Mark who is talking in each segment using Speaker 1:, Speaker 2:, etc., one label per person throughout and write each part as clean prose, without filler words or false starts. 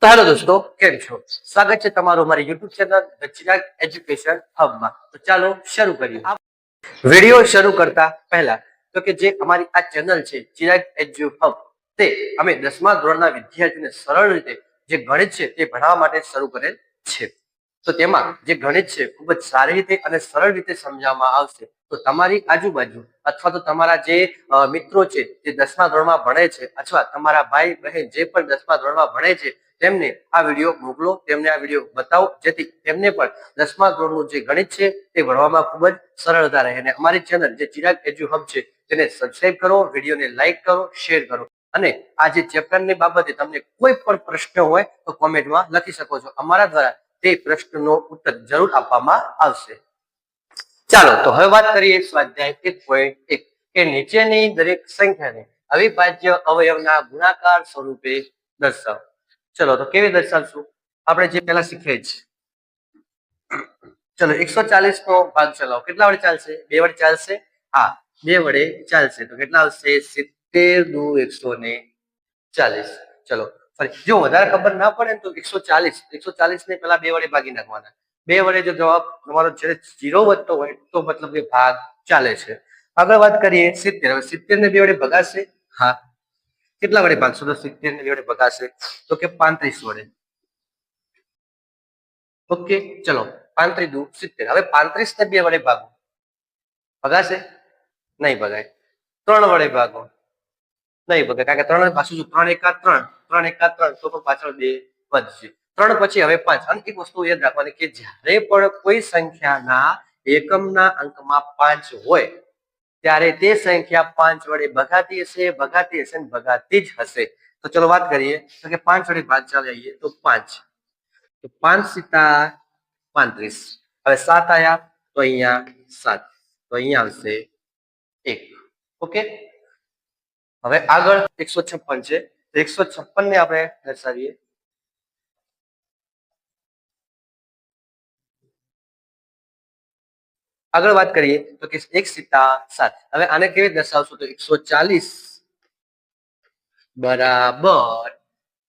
Speaker 1: તો હેલો દોસ્તો, કેમ છો? સ્વાગત છે તમારું અમારી YouTube channel the Chirag education હબમાં. તો ચાલો શરૂ કરીએ. વિડીયો શરૂ કરતા પહેલા તો કે જે અમારી આ ચેનલ છે ચિરાગ એજ્યુ હબ, તે અમે 10મા ધોરણના વિદ્યાર્થીઓને સરળ રીતે જે ગણિત છે તે ભણાવવા માટે શરૂ કરેલ છે. તો તેમાં જે ગણિત છે ખૂબ જ સારી રીતે અને સરળ રીતે સમજાવવામાં આવશે. તો તમારી આજુબાજુ અથવા તો તમારા જે મિત્રો છે જે 10મા ધોરણમાં ભણે છે અથવા તમારા ભાઈ બહેન જે પણ 10મા ધોરણમાં ભણે છે તેમને આ વિડીયો મોકલો, તેમને આ વિડીયો બતાવો, જેથી તેમને પણ 10મા ધોરણનું જે ગણિત છે તે ભણવામાં ખૂબ જ સરળતા રહે. અને અમારી ચેનલ જે ચિરાગ એજ્યુ હબ છે તેને સબસ્ક્રાઇબ કરો, વિડીયોને લાઈક કરો, શેર કરો. અને આ જે ચેપ્ટરની બાબતે તમને કોઈ પણ પ્રશ્ન હોય તો કોમેન્ટમાં લખી શકો છો. અમારા દ્વારા તે પ્રશ્નનો ઉત્તર જરૂર આપવામાં આવશે. ચાલો તો હવે વાત કરીએ સ્વાધ્યાય 1.1 કે નીચેની દરેક સંખ્યાને અવિભાજ્ય અવયવના ગુણાકાર સ્વરૂપે દર્શાવો. ચલો તો કેવી દર્શાવશું? આપણે જે પહેલા શીખ્યા છે. ચલો 140 નો ભાગ ચલાવો. કેટલા વડે ચાલશે? 2 વડે ચાલશે. હા, 2 વડે ચાલશે. તો કેટલા આવશે? 70 દુ 140. ચલો ફરી જો વધારે ખબર ના પડે ને તો 140 ને પેલા 2 વડે ભાગી નાખવાના. 2 વડે જો જવાબ તમારો છે 0 વધતો હોય તો મતલબ કે ભાગ ચાલે છે. આગળ વાત કરીએ 70. હવે 70 ને 2 વડે ભગાશે. હા, કેટલા વડે ભાગશો તો 70 ને 2 વડે ભગાશે? તો કે 35 વડે. ઓકે, ચલો 35 દુ 70. હવે 35 ને 2 વડે ભાગો. ભગાશે? નહીં ભગાય. 3 વડે ભાગો. નહીં ભગાય, કારણ કે 3 પાછું 3 એકા 3, 3 એકા 3, તો પણ પાછળ 2 વધશે. 3 પછી હવે 5. અને એક વસ્તુ યાદ રાખવાની કે જ્યારે પણ કોઈ સંખ્યાના એકમના અંકમાં 5 હોય ત્યારે તે સંખ્યા 5 વડે ભગાતી હશે ને ભગાતી જ હશે. તો ચલો વાત કરીએ તો કે 5 વડે ભાગ ચાલીએ તો 5. તો 5 સીતા 35. હવે 7 આયા તો અહીંયા 7. તો અહીંયા આવશે 1. ઓકે, હવે આગળ 156 છે. તો 156 ને આપણે દર્શાવીએ. આગળ વાત કરીએ તો કે 1 સીતા 7. હવે આને કેવી દર્શાવશું? તો 140 બરાબર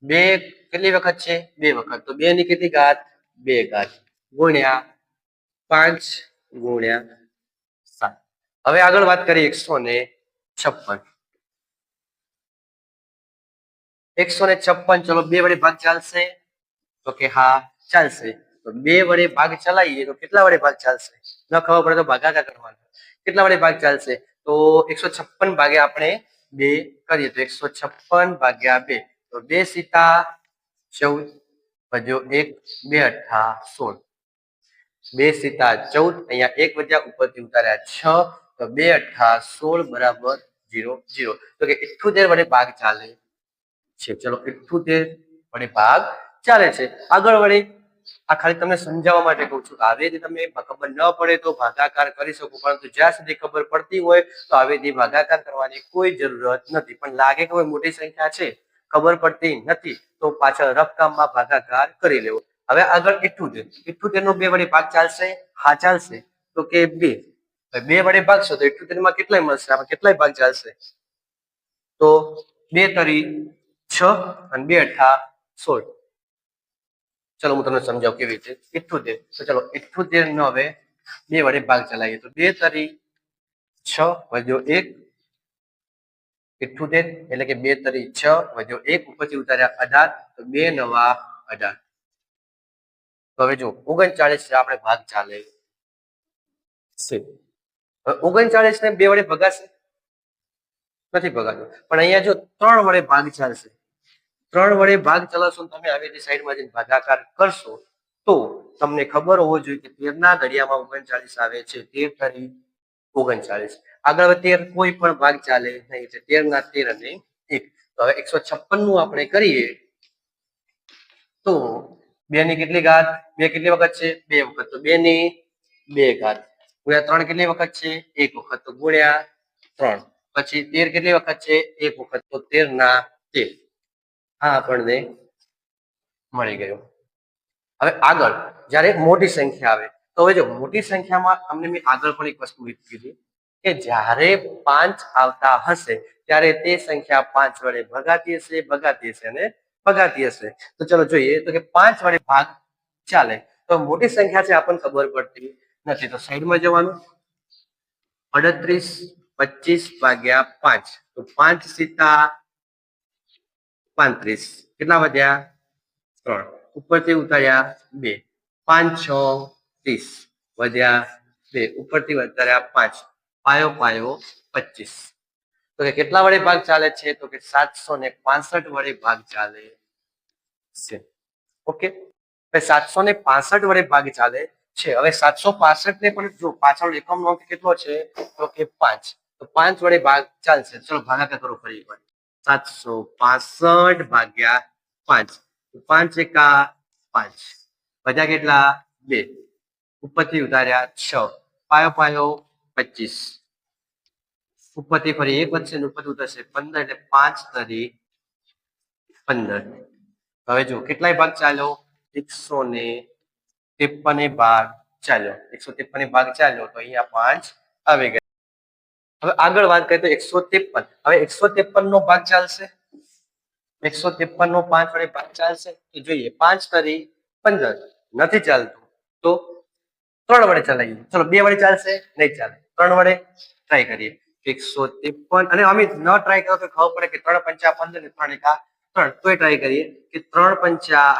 Speaker 1: 2 કેટલી વખત છે? 2 વખત. તો 2 ની કેટલી ઘાત? 2 ઘાત ગુણ્યા 5 ગુણ્યા 7. હવે આગળ વાત કરીએ 156. 156 ચલો 2 વડે ભાગ ચાલશે? તો કે હા ચાલશે. તો 2 વડે ભાગ ચલાવીએ તો કેટલા વડે ભાગ ચાલશે? ન ખબર પડે તો ભાગાકાર કરવાનો. કેટલા વડે ભાગ ચાલશે? તો 156 ભાગ્યા આપણે 2 કરીએ તો 156 ભાગ્યા 2. તો 2 સીતા 14 વધ્યો 1, 2 અઠ્ઠા 16. 2 સીતા 14, અહીંયા 1 વધ્યા, ઉપરથી ઉતાર્યા 6. તો 2 અઠ્ઠા 16 બરાબર 0 0. તો કે 78 વડે ભાગ ચાલે છે. ચલો 78 વડે ભાગ ચાલે છે. આગળ વળી આ ખાલી તમને સમજાવવા માટે કહું છું. આવી રીતે તમે ખબર ન પડે તો ભાગાકાર કરી શકો, પરંતુ જ્યાં સુધી ખબર પડતી હોય તો આવી રીતે ભાગાકાર કરવાની કોઈ જરૂરત નથી. પણ લાગે કે કોઈ મોટી સંખ્યા છે, ખબર પડતી નથી, તો પાછળ રફ કામમાં ભાગાકાર કરી લેવો. હવે આગળ 78 નો 2 વડે ભાગ ચાલશે? હા ચાલશે. તો કે 2. 2 વડે ભાગશો તો 78 માં કેટલાય મળશે? આમાં કેટલાય ભાગ ચાલશે? તો 2 તરી 6 અને 2 અઠ્ઠા 16. ચલો હું તમને સમજાવું કેવી રીતે. 78. તો ચલો 78 નો હવે 2 વડે ભાગ ચલાવીએ તો 2 તરી 6 વધ્યો 1. 78 એટલે કે 2 તરી 6 વધ્યો 1, ઉપરથી ઉતાર્યા 18. તો 2 નવા 18. તો હવે જો 39 આપણે ભાગ ચાલે છે. હવે 39 ને 2 વડે ભગાશે? નથી ભગાતો. પણ અહીંયા જો 3 વડે ભાગ ચાલશે. 3 વડે ભાગ ચલાવશો તમે આવી રીતે સાઈડમાં જઈને ભાગાકાર કરશો તો તમને ખબર હોવો જોઈએ કે 13 ના ઘડિયામાં 39 આવે છે. 13 તરી 39. આગળ 13 કોઈ પણ ભાગ ચાલે નહીં. 13 ના 13 અને 1. તો હવે 156 નું આપણે કરીએ તો 2 ની કેટલી ઘાત? 2 કેટલી વખત છે? 2 વખત. તો 2 ની 2 ઘાત ગુણ્યા 3 કેટલી વખત છે? 1 વખત. તો ગુણ્યા 3. પછી 13 કેટલી વખત છે? 1 વખત. તો 13 ના 13. હા આપણને મળી ગયું. હવે આગળ જ્યારે મોટી સંખ્યા આવે તો હવે જો મોટી સંખ્યામાં અમને મેં આગળ પણ એક વસ્તુ કીધી કે જ્યારે 5 આવતા હશે ત્યારે તે સંખ્યા 5 વડે ભગાતી હશે અને ભગાતી હશે. તો ચલો જોઈએ તો કે 5 વડે ભાગ ચાલે. તો મોટી સંખ્યા છે આપણને ખબર પડતી નથી. તો સાઈડમાં જવાનું. 38 25 ભાગ્યા 5. તો 5 સીતા 35. કેટલા વધ્યા? 3. ઉપરથી ઉતાર્યા 2. 5 6 30 વધ્યા 2. ઉપરથી ઉતાર્યા 5. પાયો પાયો 25. તો કે કેટલા વડે ભાગ ચાલે છે? તો કે 765 વડે ભાગ ચાલે છે. ઓકે, 765 વડે ભાગ ચાલે છે. હવે 765 ને પણ જો પાછળ એકમ અંક કેટલો છે? તો કે 5. તો 5 વડે ભાગ ચાલશે. ચલો ભાગાકાર કરો ફરી એકવાર. 765 ભાગ્યા 5. 5 એકા 5 વધ્યા કેટલા? 2. ઉપરથી ઉતાર્યા 6. પાયો પાયો 25. ઉપરથી ફરી 1 વધશે ને ઉપરથી ઉતરશે 15 એટલે 5 તરી 15. હવે જો કેટલાય ભાગ ચાલ્યો? 153 ભાગ ચાલ્યો. 153 ભાગ ચાલ્યો તો અહીંયા 5 આવી ગયા. હવે આગળ વાત કરીએ તો 153. હવે 153 નો ભાગ ચાલશે. 153 નો 5 વડે ભાગ ચાલશે. તો જોઈએ 5 તરી 15 નથી ચાલતું તો 3 વડે ચલાવીએ. ચલો 2 વડે ચાલશે? નહીં ચાલે. 3 વડે ટ્રાય કરીએ. 153 અને અમે ન ટ્રાય કરો તો ખબર પડે કે 3 પંચા 15 ને 3 એકા 3. તોય ટ્રાય કરીએ કે 3 પંચા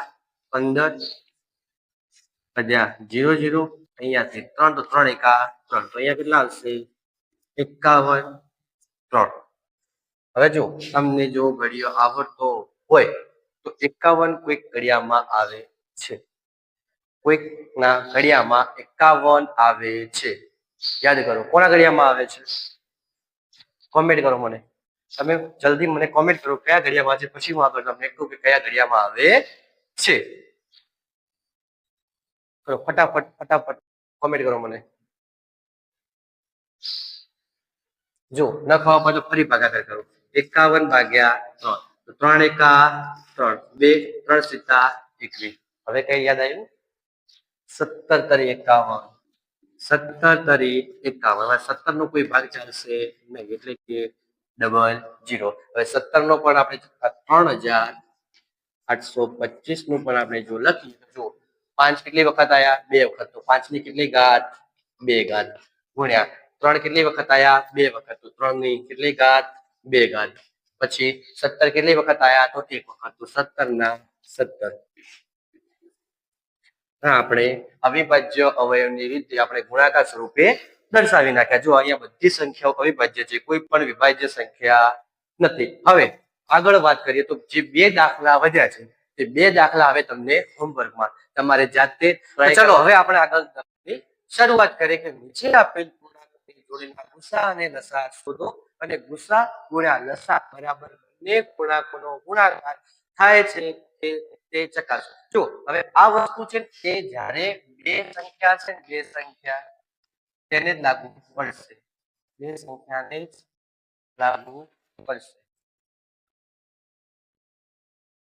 Speaker 1: 15 વધ્યા 0 0. અહીંયાથી 3 તો 3 એકા 3. તો અહીંયા કેટલા આવશે? 51 3. હવે જો તમને જો ઘડિયો આવડતો હોય તો 51 કોઈક ઘડિયામાં આવે છે. કોઈકના ઘડિયામાં 51 આવે છે. યાદ કરો કોના ઘડિયામાં આવે છે? કોમેન્ટ કરો મને. તમે જલ્દી મને કોમેન્ટ કરો કયા ઘડિયામાં છે. પછી હું આગળ તમને કહું કે કયા ઘડિયામાં આવે છે. કરો ફટાફટ ફટાફટ કોમેન્ટ કરો મને. જો ન ખબર પડે તો ફરી ભાગાકાર કરો. 51 ભાગ્યા 3. તો 3 એકા 3. 2 3 સીતા 21. હવે કઈ યાદ આવ્યું? 17 તરી 51. 17 તરી 51. હવે 17 નો કોઈ ભાગ ચાલશે નહીં એટલે કે ડબલ 0. હવે 17 નો પણ આપણે 3825 નું પણ આપણે જો લખીએ તો જો 5 કેટલી વખત આયા? 2 વખત. તો 5 ની કેટલી ઘાત? 2 ઘાત ગુણ્યા 3 કેટલી વખત આયા? 2 વખત. તો 3 ની કેટલી ઘાત? 2 ઘાત. પછી 17 કેટલી વખત આયા? તો 1 વખત. તો 17 ના 17. આપણે અવિભાજ્ય અવયવની રીતે આપણે ગુણાકાર સ્વરૂપે દર્શાવી નાખ્યા. જો અહીંયા બધી સંખ્યાઓ અવિભાજ્ય છે. કોઈ પણ વિભાજ્ય સંખ્યા નથી. હવે આગળ વાત કરીએ તો જે 2 દાખલા વધ્યા છે તે 2 દાખલા હવે તમને હોમવર્કમાં તમારે જાતે. ચલો હવે આપણે આગળ શરૂઆત કરીએ કે નીચે આપેલ પૂર્ણાંકની જોડીના ગુસા અને લસા શોધો અને ગુસા ગુણ્યા લસા બરાબર બંને પૂર્ણાંકોનો ગુણાકાર થાય છે તે ચકાસો. જો હવે આ વસ્તુ છે તે જ્યારે 2 સંખ્યા છે 2 સંખ્યા તેને જ લાગુ પડશે. 2 સંખ્યાને જ લાગુ પડશે.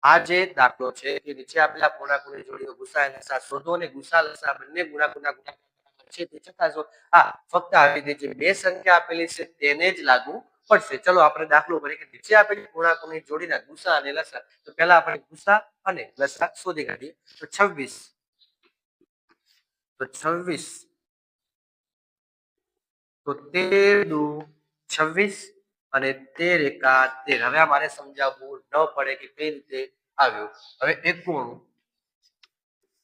Speaker 1: આ જે દાખલો છે કે નીચે આપેલા પૂર્ણાંકોની જોડીનો ગુસા અને લસા શોધો અને ગુસા લસા બંને ગુણાંકોના ગુણાકાર છે તે ચકાસો. હા, ફક્ત આવી રીતે જે 2 સંખ્યા આપેલી છે તેને જ લાગુ પડશે. ચલો આપણે દાખલો કરીએ કે નીચે આપેલી પૂર્ણાંકોની જોડીના ગુસા અને લસા. તો પહેલા આપણે ગુસા અને લસા શોધી કાઢીએ. તો 26 તો 26 તો 13 દુ 26 અને 13 એકા 13. હવે મારે સમજાવવું ન પડે કે કઈ રીતે આવ્યું. હવે 91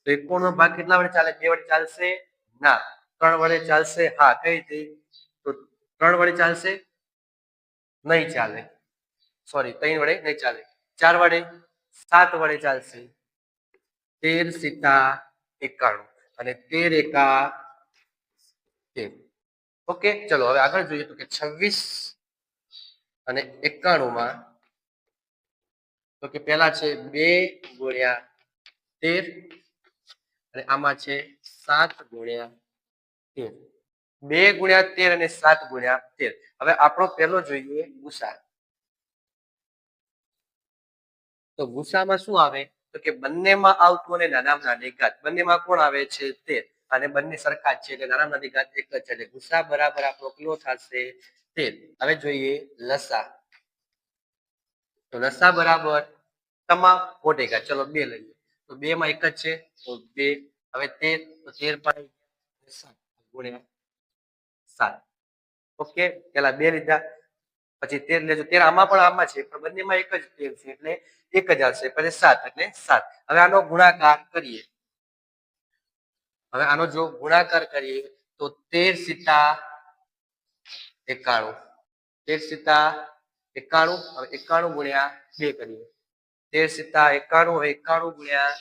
Speaker 1: તો 91 નો ભાગ કેટલા વડે ચાલે? 2 વડે ચાલશે? ના. 3 વડે ચાલશે? હા. કઈ રીતે? તો 3 વડે ચાલશે? નહીં ચાલે. સોરી, 3 વડે નહીં ચાલે. 4 વડે? 7 વડે ચાલશે. 13 સીતા 91 અને 13 એકા 13. ઓકે, ચલો હવે આગળ જોઈએ તો કે 26 અને 91 માં તો કે પહેલા છે 2 ગુણ્યા 13 અને આમાં છે 7 ગુણ્યા 13. 2 ગુણ્યા 13 અને 7 ગુણ્યા 13. હવે આપણો પહેલો જોઈએ ગુસા. તો ગુસામાં શું આવે? તો કે બંનેમાં આવતું અને નાનામાં નાની ઘાત. બંનેમાં કોણ આવે છે? 13 અને બંને સરખા જ છે એટલે નાનામાં નાની ઘાત એક જ છે એટલે ગુસા બરાબર આપણો કેટલો થશે? 13. હવે જોઈએ લસા. તો લસા બરાબર તમામ મોટી ઘાત. ચલો 2 લઈએ તો 2 માં એક જ છે તો 2. હવે 13 તો 13 પાઈ 7 ગુણ્યા 7. ઓકે, પેલા 2 લીધા પછી 13 લેજો. 13 આમાં છે પણ બંનેમાં એક જ 13 છે એટલે એક જ આવશે. પછી 7 એટલે 7. હવે આનો ગુણાકાર કરીએ. હવે આનો જો ગુણાકાર કરીએ તો 13 સીતા 91. 13 સીતા 91. હવે 91 ગુણ્યા 2 કરીએ. 13 સીતા 91. હવે 91 ગુણ્યા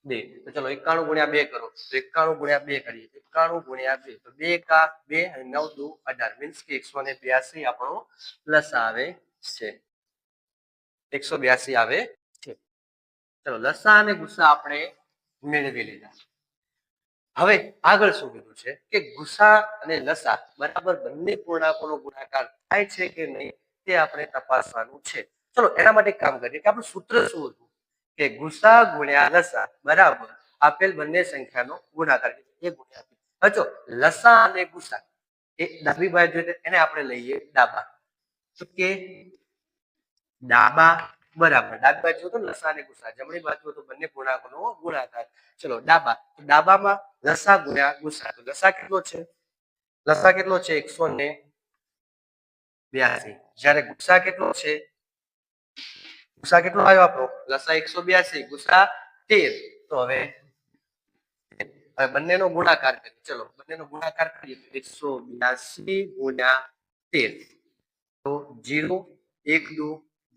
Speaker 1: 2. તો ચલો 91 ગુણ્યા 2 કરો તો 91 ગુણ્યા 2 કરીએ. 91 ગુણ્યા 2 તો 2 એકા 2 અને 9 દુ 18 મીન્સ કે 182 આપણો પ્લસ આવે છે. 182 આવે છે. ચલો લસા અને ગુસા આપણે મેળવી લીધા. હવે આગળ શું કીધું છે કે ગુસા અને લસા બરાબર બંને પૂર્ણાંકોનો ગુણાકાર થાય છે કે નહીં તે આપણે તપાસવાનું છે. ચલો એના માટે કામ કરીએ કે આપણું સૂત્ર શું હતું કે ગુસા ગુણ્યા લસા બરાબર આપેલ બંને સંખ્યાનો ગુણાકાર એ ગુણ્યા. હવે જો લસા અને ગુસા એ ડાબી બાજુ એને આપણે લઈએ ડાબા. તો કે ડાબા બરાબર ડાબી બાજુ તો લસા અને ગુસા, જમણી બાજુ તો બંને પૂર્ણાંકોનો ગુણાકાર. ચલો ડાબા, ડાબામાં લસા ગુણ્યા ગુસા. તો લસા કેટલો છે? લસા કેટલો છે? 182. જ્યારે ગુસા કેટલો છે? ગુસા કેટલો આવ્યો આપણો? લસા 182, ગુસા 13. તો હવે બંનેનો ગુણાકાર કરીએ. ચલો બંનેનો ગુણાકાર કરીએ તો 182 ગુણ્યા 13 તો 0 1 દુ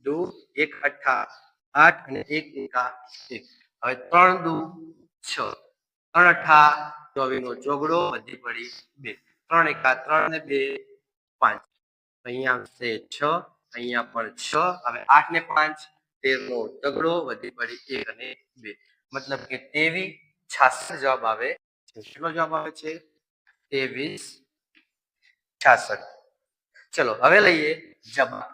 Speaker 1: 2 1 8 8 અને 1 એકા 1. હવે 3 દુ 6 3 અઠા 24 નો ચોગડો વધી પડી 2. 3 એકા 3 ને 2 5. અહીંયા આવશે 6, અહીંયા પણ 6. હવે 8 ને 5 13 નો તગડો વધી પડી 1 અને 2. મતલબ કે 23 66 જવાબ આવે છે. કેટલો જવાબ આવે છે? 23 66. ચલો હવે લઈએ જબા.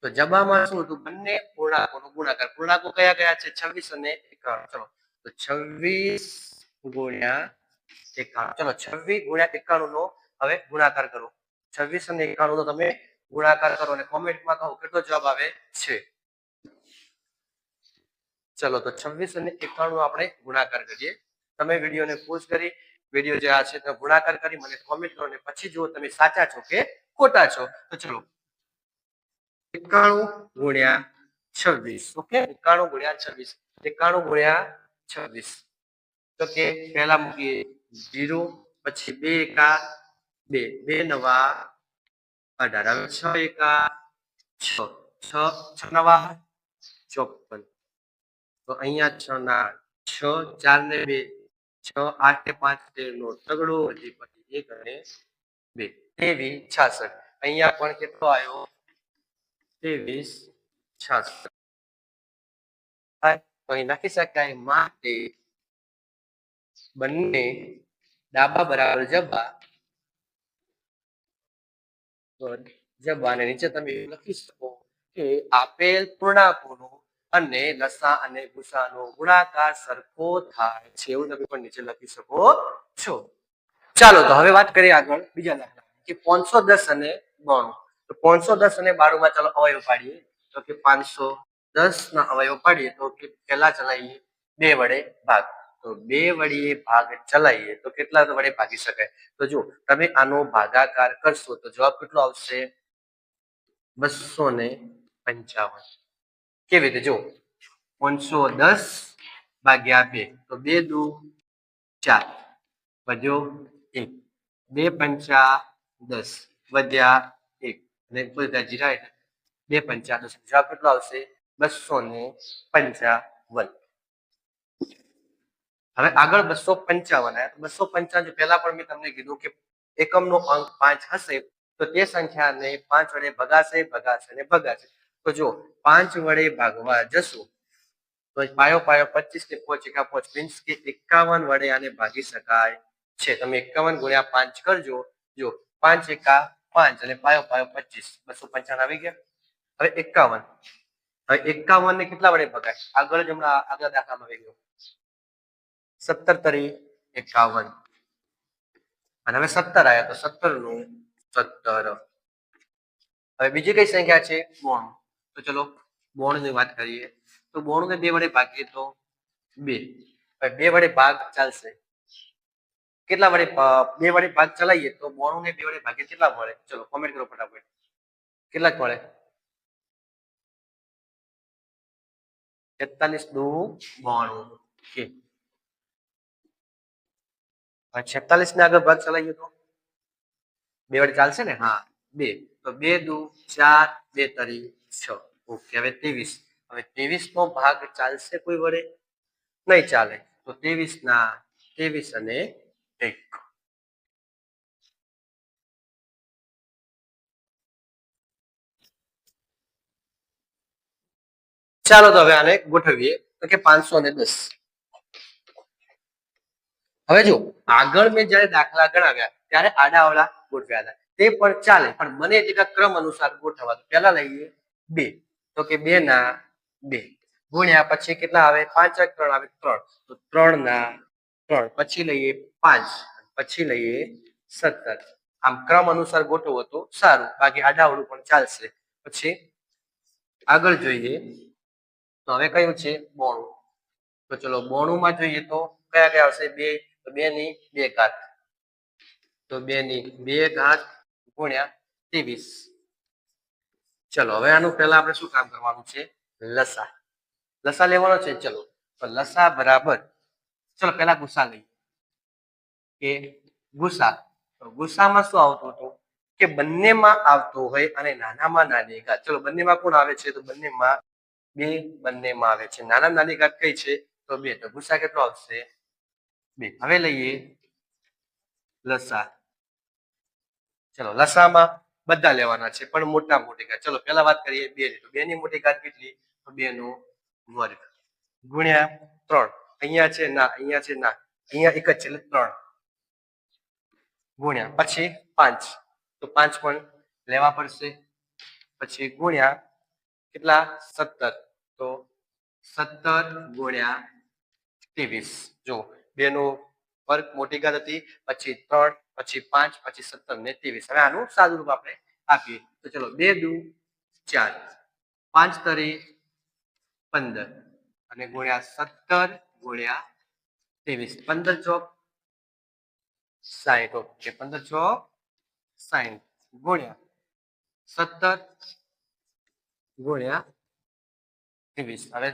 Speaker 1: તો જબામાં શું હતું? બંને પૂર્ણાંકોનો ગુણાકાર. પૂર્ણાંકો કયા કયા છે? 26 અને 51. ચલો તો 26 ગુણ્યા 51. ચલો 26 ગુણ્યા 91 નો હવે ગુણાકાર કરો. 26 અને 91 નો તમે ગુણાકાર કરો અને કોમેન્ટમાં કહો કેટલો જવાબ આવે છે. ચલો તો 26 અને 91 નો આપણે ગુણાકાર કરીએ. તમે વિડીયોને પોઝ કરી વિડીયો જે આ છે તે ગુણાકાર કરી મને કોમેન્ટ કરો અને પછી જુઓ તમે સાચા છો કે ખોટા છો. તો ચલો 91 ગુણ્યા 26. ઓકે, 91 ગુણ્યા 26. 91 ગુણ્યા 26. તો કે પહેલા મૂકીએ 0 પછી 2 એકા 2 2 નવા 18. હવે 6 એકા 6 6 6 નવા 54. તો અહીંયા 6 ના 6 4 ને 2 6 8 ને 5 13 નો તગડો વધી પડી 1 અને 2 23 66. અહીંયા પણ કેટલો આવ્યો? 23 66. તો અહીં લખી શકાય માટે બંને ડાબા બરાબર જબા જબા અને નીચે તમે લખી શકો કે આપેલ પૂર્ણાંકોનો અને લસા અને ગુસાનો ગુણાકાર સરખો થાય છે એવું તમે પણ નીચે લખી શકો છો. ચાલો તો હવે વાત કરીએ આગળ બીજા દાખલા કે 510 અને 92. તો 510 અને 92 માં ચાલો અવયવ પાડીએ. તો કે 510 ના અવયવ પાડીએ તો કે પહેલા ચલાવીએ 2 વડે ભાગ. તો 2 વડે ભાગ ચલાવીએ તો કેટલા વડે ભાગી શકાય? તો જો તમે આનો ભાગાકાર કરશો તો જવાબ કેટલો આવશે? 255. કેવી રીતે? જો 510 ભાગ્યા 2 તો 2 દુ 4 વધ્યો 1 2 પંચા 10 વધ્યા 1 અને બધા જીરા 2 પંચા 10. જવાબ કેટલો આવશે? 255. હવે આગળ 255 આવ્યા. 255 પહેલા પણ મેં તમને કીધું કે એકમનો અંક 5 હશે તો તે સંખ્યાને 5 વડે ભગાશે ભગાશે અને ભગાશે. તો જો 5 વડે ભાગવા જશું તો પાયો પાયો 25 ને 5 એકા 5 મીન્સ કે 51 વડે આને ભાગી શકાય છે. તમે 51 ગુણ્યા 5 કરજો. જો 5 એકા 5 અને પાયો પાયો 25 255 આવી ગયા. હવે 51. હવે 51 ને કેટલા વડે ભગાય? આગળ જ હમણાં આગળ દાખલામાં આવી ગયો 17 તરી 51 અને હવે 17 આવ્યા તો 17 નું 17. હવે બીજી કઈ સંખ્યા છે? 92. તો ચલો બોણની વાત કરીએ તો બોણને 2 વડે ભાગીએ તો 2. હવે 2 વડે ભાગ ચાલશે. કેટલા વડે 2 વડે ભાગ ચલાવીએ તો બોણને 2 વડે ભાગીએ કેટલા મળે? ચલો કોમેન્ટ કરો ફટાફટ. કેટલા મળે? 46 દુ 92. ઓકે. 46 ને આગળ ભાગ ચલાવીએ તો 2 વડે ચાલશે ને? હા 2. તો 2 દુ 4, 2 તરી 6. ઓકે. હવે 23. હવે 23 નો ભાગ ચાલશે કોઈ વડે? નહીં ચાલે. તો 23 ના 23 અને 1. ચાલો તો હવે આને ગોઠવીએ તો કે 510. હવે જો આગળ મેં જયારે દાખલા ગણાવ્યા ત્યારે આડાઅવળા ગોઠવ્યા હતા તે પણ ચાલે, પણ મને એટલે ક્રમ અનુસાર ગોઠવવા. પહેલા લઈએ 2. તો કે 2 ના 2 ગુણ્યા પછી કેટલા આવે? 5 3 આવે 3. તો 3 ના 3. પછી લઈએ 5. પછી લઈએ 17. આમ ક્રમ અનુસાર ગોઠવો તો સારું, બાકી આડાઅવળું પણ ચાલશે. પછી આગળ જોઈએ તો હવે કયું છે? બોણું. તો ચલો બોણુંમાં જોઈએ તો કયા કયા આવશે? 2. તો 2 ની 2 ઘાત. તો 2 ની 2 ઘાત ગુણ્યા 23. ચલો હવે આનું પહેલા આપણે શું કામ કરવાનું છે? લસા. લસા લેવાનો છે. ચલો તો લસા બરાબર, ચલો પહેલા ગુસા લઈએ કે ગુસા. તો ગુસામાં શું આવતું હતું કે બંનેમાં આવતું હોય અને નાનામાં નાની ઘાત. ચલો બંનેમાં કોણ આવે છે? તો બંનેમાં 2 બંનેમાં આવે છે. નાના નાની ઘાત કઈ છે? તો 2. તો ગુસા કેટલો આવશે? 2. હવે લઈએ લસા. ચલો લસામાં બધા લેવાના છે પણ મોટા મોટી ઘાત. ચલો પહેલા વાત કરીએ 2 ની. તો 2 ની મોટી ઘાત કેટલી? તો 2 નો વર્ગ ગુણ્યા 3. અહીંયા છે ના, અહીંયા છે ના, અહીંયા એક જ છે એટલે 3 ગુણ્યા પછી 5. તો 5 પણ લેવા પડશે. પછી ગુણ્યા કેટલા? 17. તો 17 ગુણ્યા 23. જો 2 નો વર્ગ મોટી ઘાત હતી, પછી 3, પછી 5, પછી 17 ને 23. હવે આનું સાદું રૂપ આપણે આપીએ તો ચલો 2 દુ 4, 5 તરી 15 અને ગુણ્યા 17 ગુણ્યા 23. 15 ચોક 60. ઓકે. 15 ચોક 60 ગુણ્યા 17 ગુણ્યા 23. હવે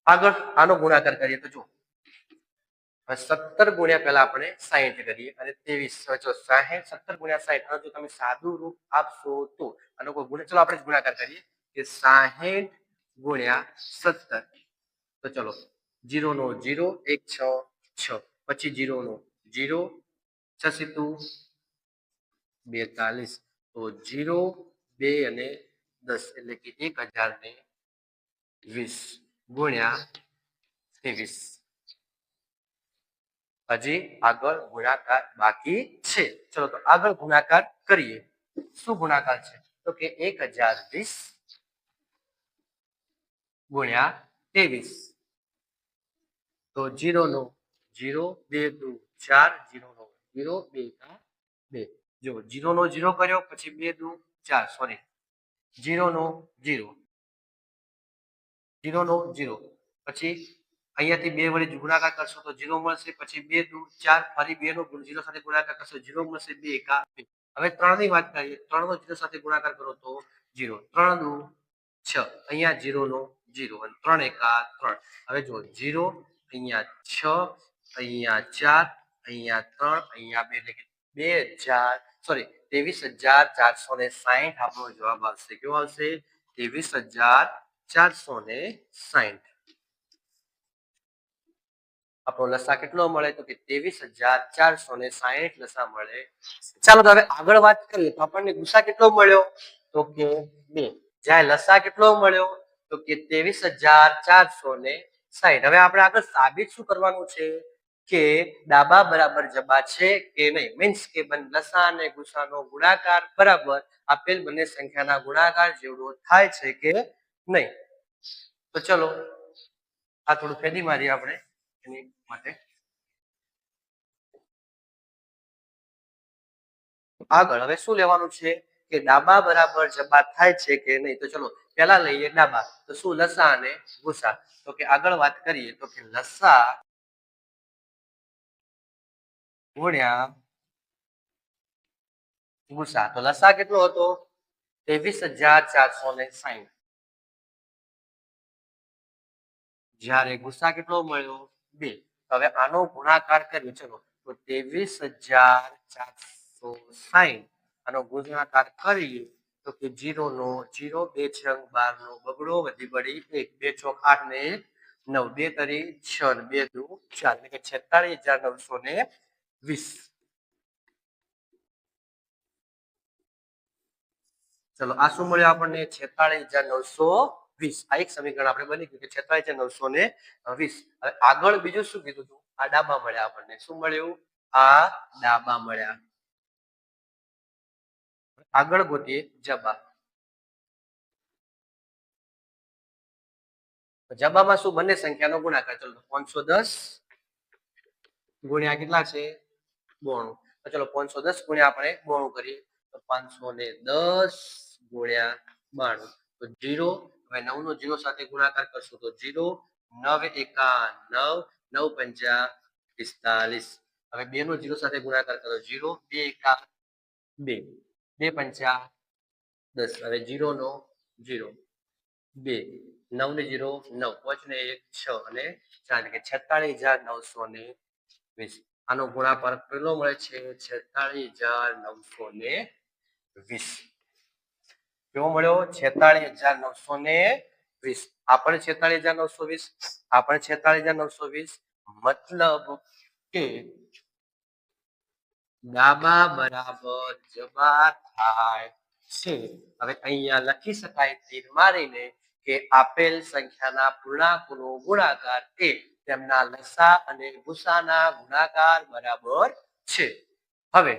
Speaker 1: આગળ આનો ગુણાકાર કરીએ તો જો 17 ગુણ્યા પહેલા આપણે 60 કરીએ અને 23. જો 60 17 ગુણ્યા 60 જો તમે સાદું રૂપ આપશો તો આનો કોઈ ગુણ, ચલો આપણે ગુણાકાર કરીએ કે 60 ગુણ્યા 17. તો ચલો 0 નો 0, 1 6 6, પછી 0 નો 0, 6 સીધું 42. તો 0, 2 અને 10 એટલે કે 1020 ગુણ્યા 23. હજી આગળ ગુણાકાર બાકી છે. ચલો તો આગળ ગુણાકાર કરીએ. શું ગુણાકાર છે? તો કે 1020 ગુણ્યા 23. તો 0 નો 0, 2 દુ 4, 0 નો 0, 2 કા 2. જો 0 નો 0 કર્યો, પછી 2 દુ 4, સોરી 0 નો 0, 0 નો 0, પછી અહીંયાથી 2 વડે ગુણાકાર કરશો તો 0 મળશે. પછી 2 દુ 4, ફરી 2 નો 0 સાથે ગુણાકાર કરશો 0 મળશે. 2 એકા 2. હવે 3 ની વાત કરીએ. 3 નો 0 સાથે ગુણાકાર કરો તો 0. 3 દુ 6, અહીંયા 0 નો 0 અને 3 એકા 3. હવે જો 0, અહીંયા 6, અહીંયા 4, અહીંયા 3, અહીંયા 2 એટલે કે 2000, સોરી 23,460 આપણો જવાબ આવશે. કેવો આવશે? 23,460. આપણો લસા કેટલો મળે? તો કે 23,460 લસા મળે. ચાલો તો હવે આગળ વાત કરીએ તો આપણને ગુસા કેટલો મળ્યો? તો કે 2. જ્યારે લસા કેટલો મળ્યો? તો કે 23,460. હવે આપણે આગળ સાબિત શું કરવાનું છે કે ડાબા બરાબર જબા છે કે નહીં, મીન્સ કે લસા અને ગુસાનો ગુણાકાર બરાબર આપેલ બંને સંખ્યાના ગુણાકાર જેવડો થાય છે કે નહીં. તો ચલો આ થોડું ફેરી મારીએ આપણે એની માટે. આગળ હવે શું લેવાનું છે કે ડાબા બરાબર જબા થાય છે કે નહીં. તો ચલો પહેલા લઈએ ડાબા. તો શું લસા અને ગુસા. તો કે આગળ વાત કરીએ તો કે લસા ગુણ્યા ગુસા. તો લસા કેટલો હતો? 23,460. જ્યારે ગુસા કેટલો મળ્યો? 2. હવે આનો ગુણાકાર કરીએ. ચલો તો 23,460 આનો ગુણાકાર કરીએ તો કે 0 નો 0, 2 છંગ 12 નો બગડો, વધી પડી 1, 2 ચોક 8 ને 1 9, 2 તરી 6 ને 2 દુ 4 એટલે કે 46,920. ચલો આ શું મળ્યું આપણને? 46,920. આ એક સમીકરણ આપણે બની ગયું કે 46,920. હવે આગળ બીજું શું કીધું હતું? આ ડાબા મળ્યા આપણને. શું મળ્યું? આ ડાબા મળ્યા. આગળ ગોતીએ જબા. જબામાં શું? બંને સંખ્યાનો ગુણાકાર. ચલો 510 ગુણ્યા કેટલા છે? 92. તો ચલો 510 ગુણ્યા આપણે 92 કરીએ તો 510 ગુણ્યા 92 તો 0. હવે 9 નો 0 સાથે ગુણાકાર કરશું તો 0, 9 એકા 9, 9 પંચા 45. હવે 2 નો 0 સાથે ગુણાકાર કરો 0, 2 એકા 2, 2 પંચા 10. હવે 0 નો 0, 2, 9 ને 0 9, 5 ને 1 6 અને 4 કે 46,920. આનો ગુણાકાર કેટલો મળે છે? 46,920. કેવો મળ્યો? 46,920. આ પણ 46,920, આ પણ 46,920. મતલબ કે ડાબા બરાબર જબા થાય છે. હવે અહીંયા લખી શકાય તીર મારીને કે આપેલ સંખ્યાના પૂર્ણાંકોનો ગુણાકાર એ તેમના લસા અને ગુસાના ગુણાકાર બરાબર છે. હવે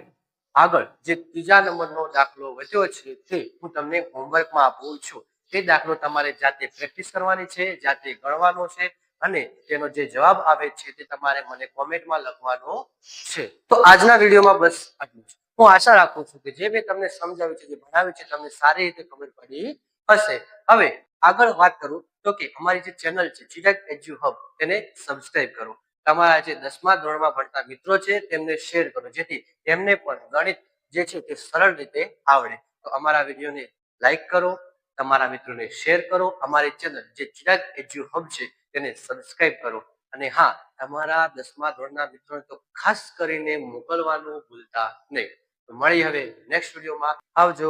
Speaker 1: આગળ જે ત્રીજા નંબરનો દાખલો વધ્યો છે તે હું તમને હોમવર્કમાં આપું છું. તે દાખલો તમારે જાતે પ્રેક્ટિસ કરવાની છે, જાતે ગણવાનો છે અને તેનો જે જવાબ આવે છે તે તમારે મને કોમેન્ટમાં લખવાનો છે. તો આજના વિડીયોમાં બસ આટલું જ. હું આશા રાખું છું કે જે મેં તમને સમજાવ્યું છે, જે ભણાવ્યું છે, તમને સારી રીતે ખબર પડી હશે. હવે આગળ વાત કરું તો કે અમારી જે ચેનલ છે ચિરાગ એજ્યુ હબ તેને સબસ્ક્રાઇબ કરો. તમારા જે 10મા ધોરણમાં ભણતા મિત્રો છે તેમને શેર કરો જેથી તેમને પણ ગણિત જે છે તે સરળ રીતે આવડે. તો અમારા વિડીયોને લાઈક કરો, તમારા મિત્રોને શેર કરો, અમારી ચેનલ જે ચિરાગ એજ્યુ હબ છે તેને સબસ્ક્રાઇબ કરો અને હા, તમારા 10મા ધોરણના મિત્રોને તો ખાસ કરીને મોકલવાનું ભૂલતા નહીં. તો મળી હવે નેક્સ્ટ વિડીયોમાં. આવજો.